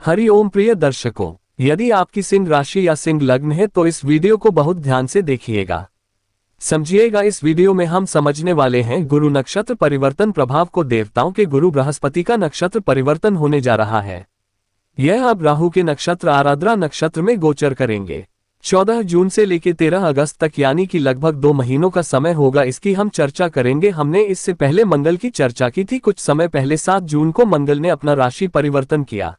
हरिओम प्रिय दर्शकों, यदि आपकी सिंह राशि या सिंह लग्न है तो इस वीडियो को बहुत ध्यान से देखिएगा, समझिएगा। इस वीडियो में हम समझने वाले हैं गुरु नक्षत्र परिवर्तन प्रभाव को। देवताओं के गुरु बृहस्पति का नक्षत्र परिवर्तन होने जा रहा है। यह अब राहु के नक्षत्र आराद्रा नक्षत्र में गोचर करेंगे। 14 जून से लेकर 13 अगस्त तक, यानी कि लगभग 2 महीनों का समय होगा। इसकी हम चर्चा करेंगे। हमने इससे पहले मंगल की चर्चा की थी। कुछ समय पहले 7 जून को मंगल ने अपना राशि परिवर्तन किया,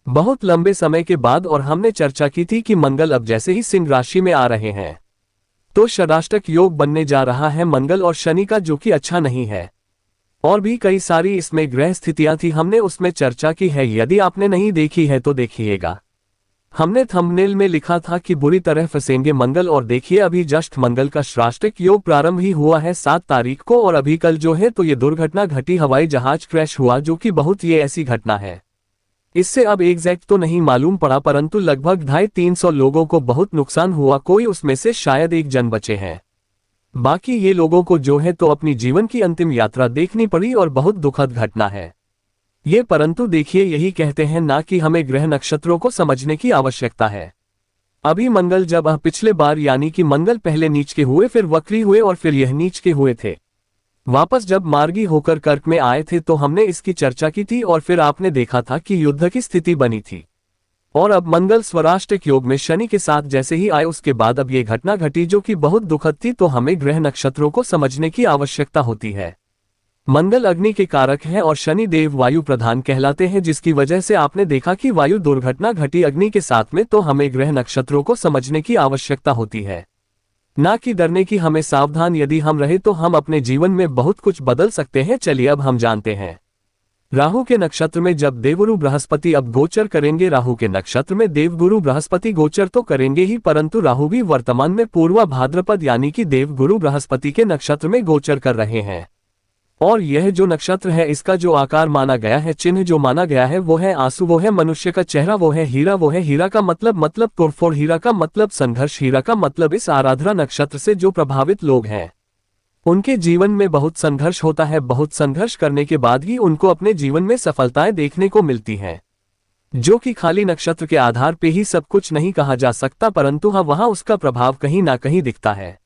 बहुत लंबे समय के बाद, और हमने चर्चा की थी कि मंगल अब जैसे ही सिंह राशि में आ रहे हैं तो षडाष्टक योग बनने जा रहा है मंगल और शनि का, जो कि अच्छा नहीं है। और भी कई सारी इसमें ग्रह स्थितियां थी, हमने उसमें चर्चा की है। यदि आपने नहीं देखी है तो देखिएगा। हमने थंबनेल में लिखा था कि बुरी तरह फंसेंगे मंगल, और देखिए अभी जस्ट मंगल का षडाष्टक योग प्रारंभ ही हुआ है 7 तारीख को, और अभी कल जो है तो ये दुर्घटना घटी, हवाई जहाज क्रैश हुआ, जो कि बहुत ये ऐसी घटना है। इससे अब एग्जैक्ट तो नहीं मालूम पड़ा, परंतु लगभग 250-300 लोगों को बहुत नुकसान हुआ। कोई उसमें से शायद 1 जन बचे हैं। बाकी ये लोगों को जो है तो अपनी जीवन की अंतिम यात्रा देखनी पड़ी, और बहुत दुखद घटना है ये। परंतु देखिए, यही कहते हैं ना कि हमें ग्रह नक्षत्रों को समझने की आवश्यकता है। अभी मंगल जब पिछले बार, यानी कि मंगल पहले नीच के हुए, फिर वक्री हुए, और फिर यह नीच के हुए थे। वापस जब मार्गी होकर कर्क में आए थे तो हमने इसकी चर्चा की थी, और फिर आपने देखा था कि युद्ध की स्थिति बनी थी। और अब मंगल स्वराष्ट्रक योग में शनि के साथ जैसे ही आए, उसके बाद अब ये घटना घटी, जो कि बहुत दुखद थी। तो हमें ग्रह नक्षत्रों को समझने की आवश्यकता होती है। मंगल अग्नि के कारक हैं और शनि देव वायु प्रधान कहलाते हैं, जिसकी वजह से आपने देखा कि वायु दुर्घटना घटी अग्नि के साथ में। तो हमें ग्रह नक्षत्रों को समझने की आवश्यकता होती है, ना कि डरने की। हमें सावधान यदि हम रहे तो हम अपने जीवन में बहुत कुछ बदल सकते हैं। चलिए अब हम जानते हैं। राहु के नक्षत्र में जब देवगुरु बृहस्पति अब गोचर करेंगे, राहु के नक्षत्र में देवगुरु बृहस्पति गोचर तो करेंगे ही, परंतु राहु भी वर्तमान में पूर्वा भाद्रपद यानी कि देवगुरु बृहस्पति के नक्षत्र में गोचर कर रहे हैं। और यह जो नक्षत्र है, इसका जो आकार माना गया है, चिन्ह जो माना गया है, वो है आंसू, वो है मनुष्य का चेहरा, वो है हीरा, वो है हीरा का मतलब तोड़फोड़, हीरा का मतलब संघर्ष, हीरा का मतलब इस आराधना नक्षत्र से जो प्रभावित लोग हैं उनके जीवन में बहुत संघर्ष होता है। बहुत संघर्ष करने के बाद ही उनको अपने जीवन में सफलताएं देखने को मिलती हैं, जो कि खाली नक्षत्र के आधार पे ही सब कुछ नहीं कहा जा सकता, परंतु हाँ, वहां उसका प्रभाव कहीं ना कहीं दिखता है।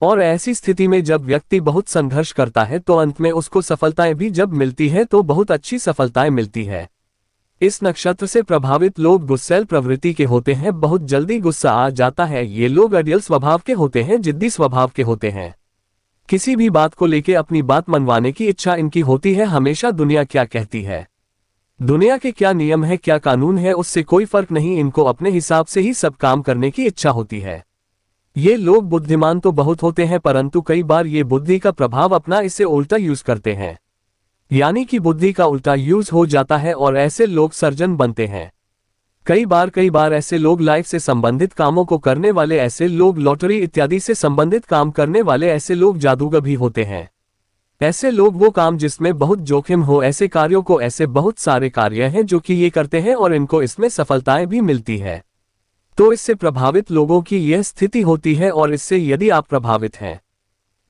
और ऐसी स्थिति में जब व्यक्ति बहुत संघर्ष करता है तो अंत में उसको सफलताएं भी जब मिलती है तो बहुत अच्छी सफलताएं मिलती है। इस नक्षत्र से प्रभावित लोग गुस्सैल प्रवृत्ति के होते हैं, बहुत जल्दी गुस्सा आ जाता है। ये लोग अड़ियल स्वभाव के होते हैं, जिद्दी स्वभाव के होते हैं। किसी भी बात को लेके अपनी बात मनवाने की इच्छा इनकी होती है। हमेशा दुनिया क्या कहती है, दुनिया के क्या नियम है, क्या कानून है, उससे कोई फर्क नहीं, इनको अपने हिसाब से ही सब काम करने की इच्छा होती है। ये लोग बुद्धिमान तो बहुत होते हैं, परंतु कई बार ये बुद्धि का प्रभाव अपना इससे उल्टा यूज करते हैं, यानी कि बुद्धि का उल्टा यूज हो जाता है, और ऐसे लोग सर्जन बनते हैं। कई बार ऐसे लोग लाइफ से संबंधित कामों को करने वाले, ऐसे लोग लॉटरी इत्यादि से संबंधित काम करने वाले, ऐसे लोग जादूगर भी होते हैं। ऐसे लोग वो काम जिसमें बहुत जोखिम हो, ऐसे कार्यों को, ऐसे बहुत सारे कार्य हैं जो कि ये करते हैं और इनको इसमें सफलताएं भी मिलती है। तो इससे प्रभावित लोगों की यह स्थिति होती है, और इससे यदि आप प्रभावित हैं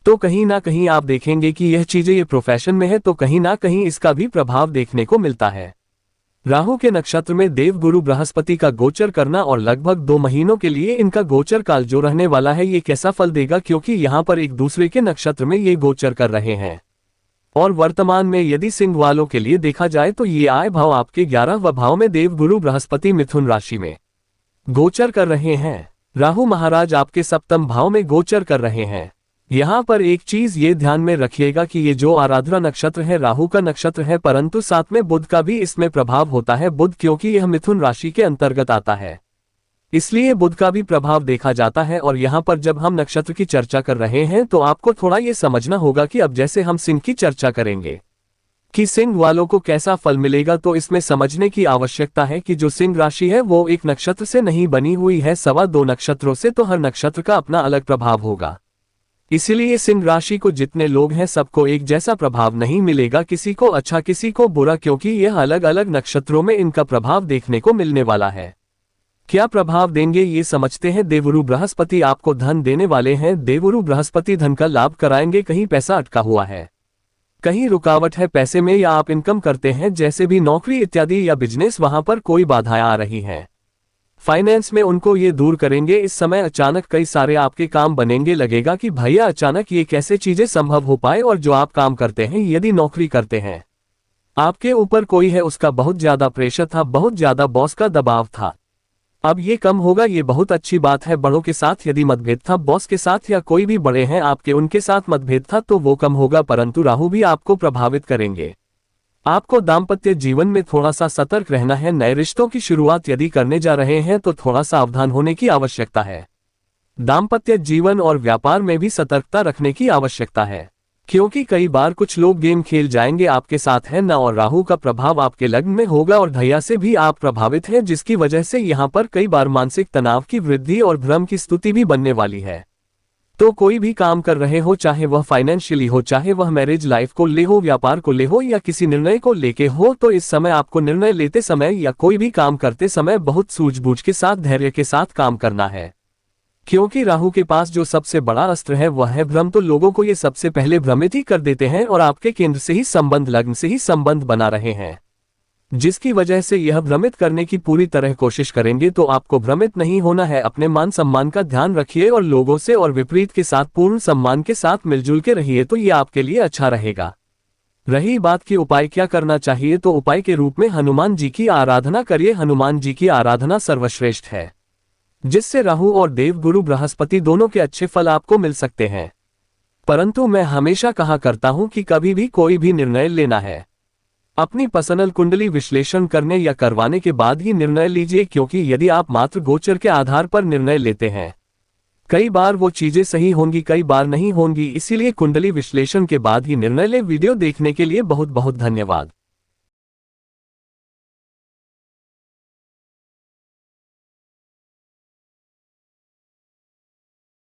तो कहीं ना कहीं आप देखेंगे कि यह चीजें ये प्रोफेशन में है तो कहीं ना कहीं इसका भी प्रभाव देखने को मिलता है। राहु के नक्षत्र में देवगुरु बृहस्पति का गोचर करना, और लगभग 2 महीनों के लिए इनका गोचर काल जो रहने वाला है, ये कैसा फल देगा, क्योंकि यहाँ पर एक दूसरे के नक्षत्र में ये गोचर कर रहे हैं। और वर्तमान में यदि सिंह वालों के लिए देखा जाए तो ये आय भाव आपके 11वें भाव में देवगुरु बृहस्पति मिथुन राशि में गोचर कर रहे हैं। राहु महाराज आपके 7वें भाव में गोचर कर रहे हैं। यहाँ पर एक चीज ये ध्यान में रखिएगा कि ये जो आराधना नक्षत्र है राहु का नक्षत्र है, परंतु साथ में बुध का भी इसमें प्रभाव होता है। बुध क्योंकि यह मिथुन राशि के अंतर्गत आता है, इसलिए बुध का भी प्रभाव देखा जाता है। और यहाँ पर जब हम नक्षत्र की चर्चा कर रहे हैं तो आपको थोड़ा ये समझना होगा कि अब जैसे हम सिंह की चर्चा करेंगे कि सिंह वालों को कैसा फल मिलेगा, तो इसमें समझने की आवश्यकता है कि जो सिंह राशि है वो एक नक्षत्र से नहीं बनी हुई है, 2.25 नक्षत्रों से, तो हर नक्षत्र का अपना अलग प्रभाव होगा। इसीलिए सिंह राशि को जितने लोग हैं सबको एक जैसा प्रभाव नहीं मिलेगा, किसी को अच्छा किसी को बुरा, क्योंकि यह अलग अलग नक्षत्रों में इनका प्रभाव देखने को मिलने वाला है। क्या प्रभाव देंगे ये समझते हैं। देवगुरु बृहस्पति आपको धन देने वाले हैं। देवगुरु बृहस्पति धन का लाभ कराएंगे। कहीं पैसा अटका हुआ है कहीं रुकावट है पैसे में या आप इनकम करते हैं जैसे भी नौकरी इत्यादि या बिजनेस, वहां पर कोई बाधाएं आ रही हैं। फाइनेंस में उनको ये दूर करेंगे। इस समय अचानक कई सारे आपके काम बनेंगे, लगेगा कि भैया अचानक ये कैसे चीजें संभव हो पाए। और जो आप काम करते हैं, यदि नौकरी करते हैं, आपके ऊपर कोई है, उसका बहुत ज्यादा प्रेशर था, बहुत ज्यादा बॉस का दबाव था, अब ये कम होगा। ये बहुत अच्छी बात है। बड़ों के साथ यदि मतभेद था, बॉस के साथ या कोई भी बड़े हैं आपके, उनके साथ मतभेद था, तो वो कम होगा। परंतु राहु भी आपको प्रभावित करेंगे। आपको दाम्पत्य जीवन में थोड़ा सा सतर्क रहना है। नए रिश्तों की शुरुआत यदि करने जा रहे हैं तो थोड़ा सावधान होने की आवश्यकता है। दाम्पत्य जीवन और व्यापार में भी सतर्कता रखने की आवश्यकता है, क्योंकि कई बार कुछ लोग गेम खेल जाएंगे आपके साथ है ना, और राहु का प्रभाव आपके लग्न में होगा और धैर्य से भी आप प्रभावित हैं, जिसकी वजह से यहाँ पर कई बार मानसिक तनाव की वृद्धि और भ्रम की स्थिति भी बनने वाली है। तो कोई भी काम कर रहे हो, चाहे वह फाइनेंशियली हो, चाहे वह मैरिज लाइफ को ले हो, व्यापार को ले हो, या किसी निर्णय को लेके हो, तो इस समय आपको निर्णय लेते समय या कोई भी काम करते समय बहुत सूझबूझ के साथ, धैर्य के साथ काम करना है। क्योंकि राहु के पास जो सबसे बड़ा अस्त्र है वह है भ्रम। तो लोगों को ये सबसे पहले भ्रमित ही कर देते हैं और आपके केंद्र से ही संबंध, लग्न से ही संबंध बना रहे हैं, जिसकी वजह से यह भ्रमित करने की पूरी तरह कोशिश करेंगे। तो आपको भ्रमित नहीं होना है। अपने मान सम्मान का ध्यान रखिए और लोगों से और विपरीत के साथ पूर्ण सम्मान के साथ मिलजुल के रहिए, तो ये आपके लिए अच्छा रहेगा। रही बात की उपाय क्या करना चाहिए, तो उपाय के रूप में हनुमान जी की आराधना करिए। हनुमान जी की आराधना सर्वश्रेष्ठ है, जिससे राहु और देव गुरु बृहस्पति दोनों के अच्छे फल आपको मिल सकते हैं। परंतु मैं हमेशा कहा करता हूं कि कभी भी कोई भी निर्णय लेना है, अपनी पर्सनल कुंडली विश्लेषण करने या करवाने के बाद ही निर्णय लीजिए। क्योंकि यदि आप मात्र गोचर के आधार पर निर्णय लेते हैं, कई बार वो चीजें सही होंगी, कई बार नहीं होंगी। इसीलिए कुंडली विश्लेषण के बाद ही निर्णय लें। वीडियो देखने के लिए बहुत बहुत धन्यवाद।